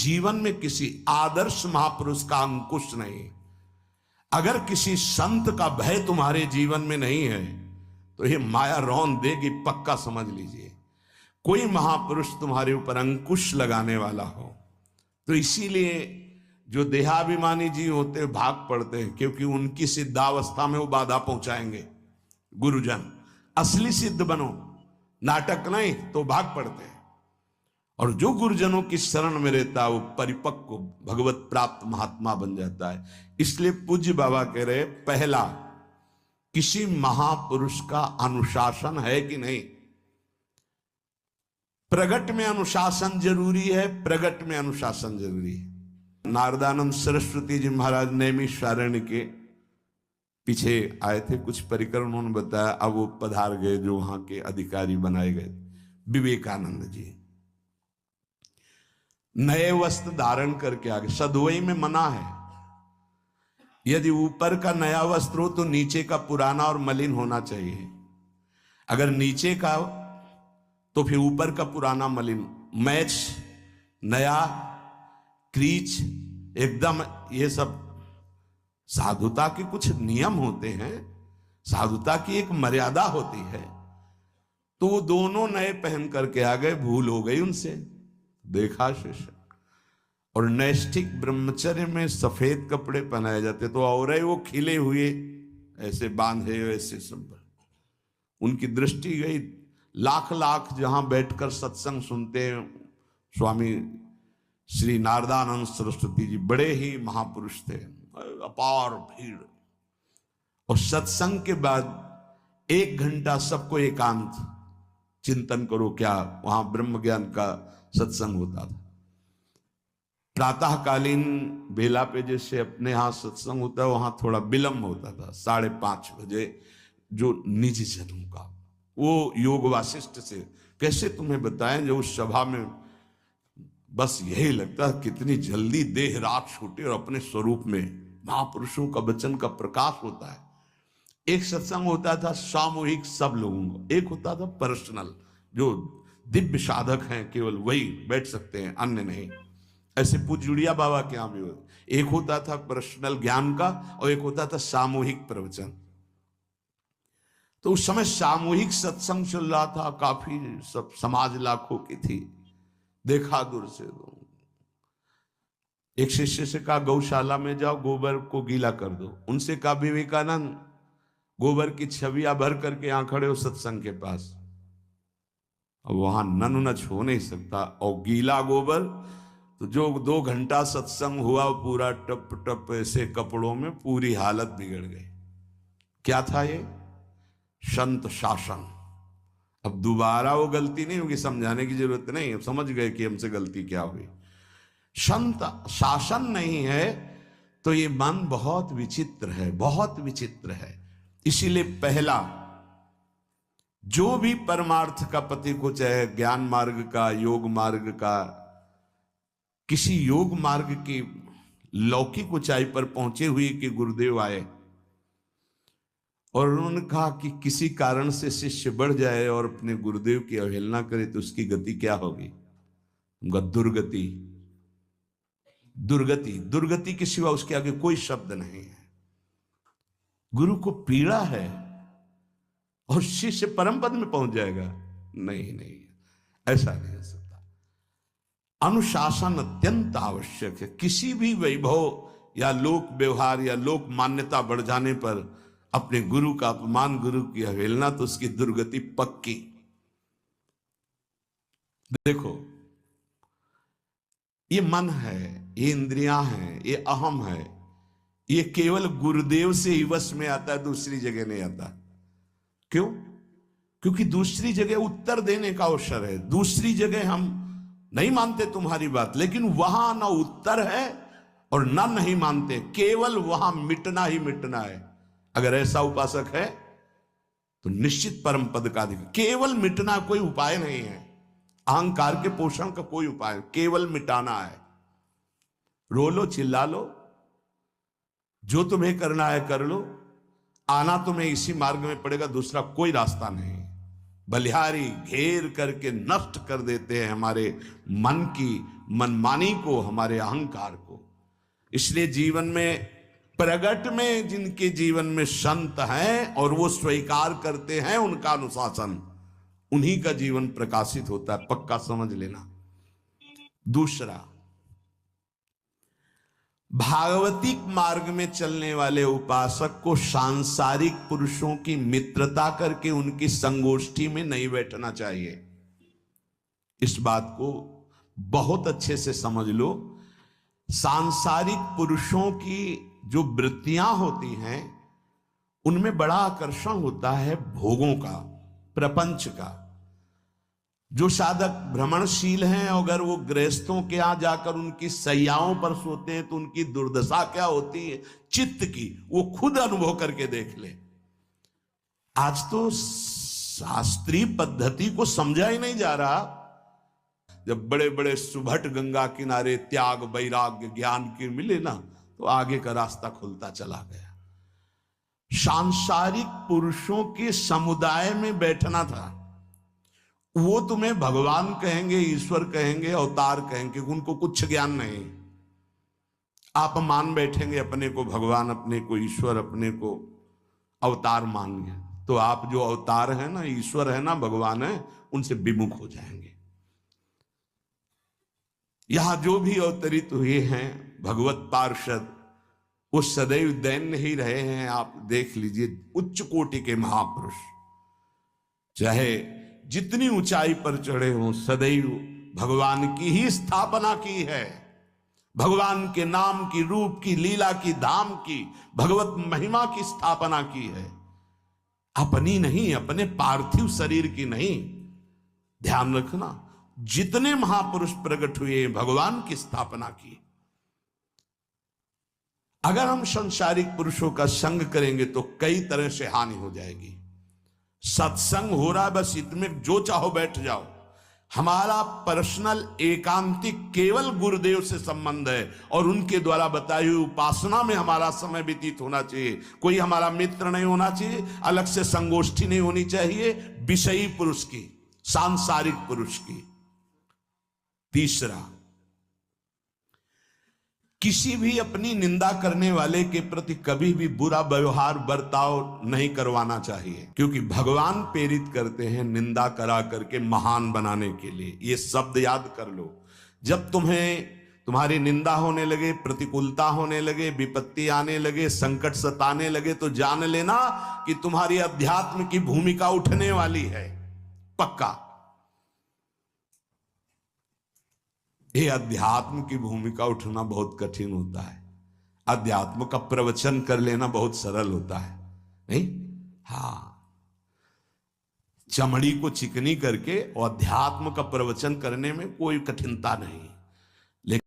जीवन में किसी आदर्श महापुरुष का अंकुश नहीं, अगर किसी संत का भय तुम्हारे जीवन में नहीं है तो ये माया रौन देगी, पक्का समझ लीजिए। कोई महापुरुष तुम्हारे ऊपर अंकुश लगाने वाला हो तो इसीलिए जो देहाभिमानी जी होते भाग पड़ते हैं, क्योंकि उनकी सिद्धावस्था में वो बाधा पहुंचाएंगे। गुरुजन असली सिद्ध बनो, नाटक नहीं, तो भाग पड़ते हैं। और जो गुरुजनों की शरण में रहता है वो परिपक्व भगवत प्राप्त महात्मा बन जाता है। इसलिए पूज्य बाबा कह रहे, पहला, किसी महापुरुष का अनुशासन है कि नहीं। प्रगट में अनुशासन जरूरी है, प्रगट में अनुशासन जरूरी है। नारदानंद सरस्वती जी महाराज नैमिषारण्य के पीछे आए थे, कुछ परिकर उन्होंने बताया, अब वो पधार गए जो वहां के अधिकारी बनाए गए, विवेकानंद जी। नए वस्त्र धारण करके आगे, सदवई में मना है, यदि ऊपर का नया वस्त्र हो तो नीचे का पुराना और मलिन होना चाहिए। अगर नीचे का तो फिर ऊपर का पुराना मलिन, मैच नया, क्रीच एकदम, ये सब साधुता के कुछ नियम होते हैं, साधुता की एक मर्यादा होती है। तो वो दोनों नए पहन करके आ गए, भूल हो गई उनसे, देखा शिष्य। और नैष्ठिक ब्रह्मचर्य में सफेद कपड़े पहनाए जाते, तो और वो खिले हुए ऐसे बांधे ऐसे सब, उनकी दृष्टि गई। लाख लाख जहां बैठकर सत्संग सुनते हैं, स्वामी श्री नारदानंद सरस्वती जी बड़े ही महापुरुष थे, अपार भीड़। और सत्संग के बाद 1 घंटा सबको एकांत चिंतन करो, क्या वहां ब्रह्म ज्ञान का सत्संग होता था। प्रातःकालीन बेला पे जैसे अपने यहाँ सत्संग होता है, वहां थोड़ा विलंब होता था, 5:30 बजे। जो निज जनों का वो योग वासिष्ठ से कैसे तुम्हें बताएं, जो उस सभा में बस यही लगता है कितनी जल्दी देह रात छूटे और अपने स्वरूप में महापुरुषों का वचन का प्रकाश होता है। एक सत्संग होता था सामूहिक सब लोगों को, एक होता था पर्सनल, जो दिव्य साधक हैं केवल वही बैठ सकते हैं, अन्य नहीं। ऐसे पूज्य बाबा के यहाँ भी एक होता था पर्सनल ज्ञान का और एक होता था सामूहिक प्रवचन। तो उस समय सामूहिक सत्संग चल रहा था, काफी सब समाज लाखों की थी। देखा दूर से, एक शिष्य से कहा गौशाला में जाओ, गोबर को गीला कर दो। उनसे कहा विवेकानंद गोबर की छवियां भर करके यहां खड़े हो सत्संग के पास, अब वहां नन नच हो नहीं सकता। और गीला गोबर तो जो 2 घंटा सत्संग हुआ पूरा टप टप ऐसे कपड़ों में, पूरी हालत बिगड़ गई। क्या था ये? संत शासन। अब दोबारा वो गलती नहीं होगी, समझाने की जरूरत नहीं, अब समझ गए कि हमसे गलती क्या हुई। संत शासन नहीं है तो ये मन बहुत विचित्र है, बहुत विचित्र है। इसीलिए पहला, जो भी परमार्थ का पति को, चाहे ज्ञान मार्ग का, योग मार्ग का, किसी योग मार्ग की लौकिक ऊंचाई पर पहुंचे हुए कि गुरुदेव आए और उन्होंने कहा कि किसी कारण से शिष्य बढ़ जाए और अपने गुरुदेव की अवहेलना करे तो उसकी गति क्या होगी? दुर्गति। दुर्गति, दुर्गति के सिवा उसके आगे कोई शब्द नहीं है। गुरु को पीड़ा है और शिष्य परम पद में पहुंच जाएगा? नहीं नहीं, ऐसा नहीं हो सकता। अनुशासन अत्यंत आवश्यक है। किसी भी वैभव या लोक व्यवहार या लोक मान्यता बढ़ जाने पर अपने गुरु का अपमान, गुरु की अवहेलना, तो उसकी दुर्गति पक्की। देखो, ये मन है, ये इंद्रियां हैं, ये अहम है, ये केवल गुरुदेव से ही वश में आता है, दूसरी जगह नहीं आता। क्यों? क्योंकि दूसरी जगह उत्तर देने का अवसर है। दूसरी जगह हम नहीं मानते तुम्हारी बात, लेकिन वहां ना उत्तर है और ना नहीं मानते, केवल वहां मिटना ही मिटना है। अगर ऐसा उपासक है तो निश्चित परम पद का अधिकार। केवल मिटना कोई उपाय नहीं है, अहंकार के पोषण का कोई उपाय, केवल मिटाना है। रो लो, चिल्ला लो, जो तुम्हें करना है कर लो, आना तुम्हें इसी मार्ग में पड़ेगा, दूसरा कोई रास्ता नहीं। बलिहारी घेर करके नष्ट कर देते हैं हमारे मन की मनमानी को, हमारे अहंकार को। इसलिए जीवन में प्रगट में जिनके जीवन में संत हैं और वो स्वीकार करते हैं उनका अनुशासन, उन्हीं का जीवन प्रकाशित होता है, पक्का समझ लेना। दूसरा, भागवतिक मार्ग में चलने वाले उपासक को सांसारिक पुरुषों की मित्रता करके उनकी संगोष्ठी में नहीं बैठना चाहिए। इस बात को बहुत अच्छे से समझ लो। सांसारिक पुरुषों की जो वृत्तियां होती हैं उनमें बड़ा आकर्षण होता है भोगों का, प्रपंच का। जो साधक भ्रमणशील हैं, अगर वो गृहस्थों के यहां जाकर उनकी सैयाओं पर सोते हैं तो उनकी दुर्दशा क्या होती है चित्त की, वो खुद अनुभव करके देख ले। आज तो शास्त्रीय पद्धति को समझा ही नहीं जा रहा। जब बड़े बड़े सुभट गंगा किनारे त्याग वैराग्य ज्ञान के मिले ना, तो आगे का रास्ता खुलता चला गया। सांसारिक पुरुषों के समुदाय में बैठना था। वो तुम्हें भगवान कहेंगे, ईश्वर कहेंगे, अवतार कहेंगे, उनको कुछ ज्ञान नहीं। आप मान बैठेंगे अपने को भगवान, अपने को ईश्वर, अपने को अवतार मानिए, तो आप जो अवतार है ना, ईश्वर है ना, भगवान है, उनसे विमुख हो जाएंगे। यहां जो भी अवतरित हुए हैं भगवत पार्षद, वो सदैव दैन्य ही रहे हैं। आप देख लीजिए, उच्च कोटि के महापुरुष चाहे जितनी ऊंचाई पर चढ़े हों, सदैव भगवान की ही स्थापना की है। भगवान के नाम की, रूप की, लीला की, धाम की, भगवत महिमा की स्थापना की है, अपनी नहीं, अपने पार्थिव शरीर की नहीं। ध्यान रखना, जितने महापुरुष प्रकट हुए भगवान की स्थापना की। अगर हम संसारिक पुरुषों का संग करेंगे तो कई तरह से हानि हो जाएगी। सत्संग हो रहा है, बस इतने जो चाहो बैठ जाओ। हमारा पर्सनल एकांतिक केवल गुरुदेव से संबंध है और उनके द्वारा बताई हुई उपासना में हमारा समय व्यतीत होना चाहिए। कोई हमारा मित्र नहीं होना चाहिए, अलग से संगोष्ठी नहीं होनी चाहिए विषयी पुरुष की, सांसारिक पुरुष की। तीसरा, किसी भी अपनी निंदा करने वाले के प्रति कभी भी बुरा व्यवहार बर्ताव नहीं करवाना चाहिए, क्योंकि भगवान प्रेरित करते हैं निंदा करा करके महान बनाने के लिए। ये शब्द याद कर लो। जब तुम्हारी निंदा होने लगे, प्रतिकूलता होने लगे, विपत्ति आने लगे, संकट सताने लगे, तो जान लेना कि तुम्हारी अध्यात्म की भूमिका उठने वाली है, पक्का। ये अध्यात्म की भूमिका उठना बहुत कठिन होता है। अध्यात्म का प्रवचन कर लेना बहुत सरल होता है, नहीं? हाँ, चमड़ी को चिकनी करके और अध्यात्म का प्रवचन करने में कोई कठिनता नहीं।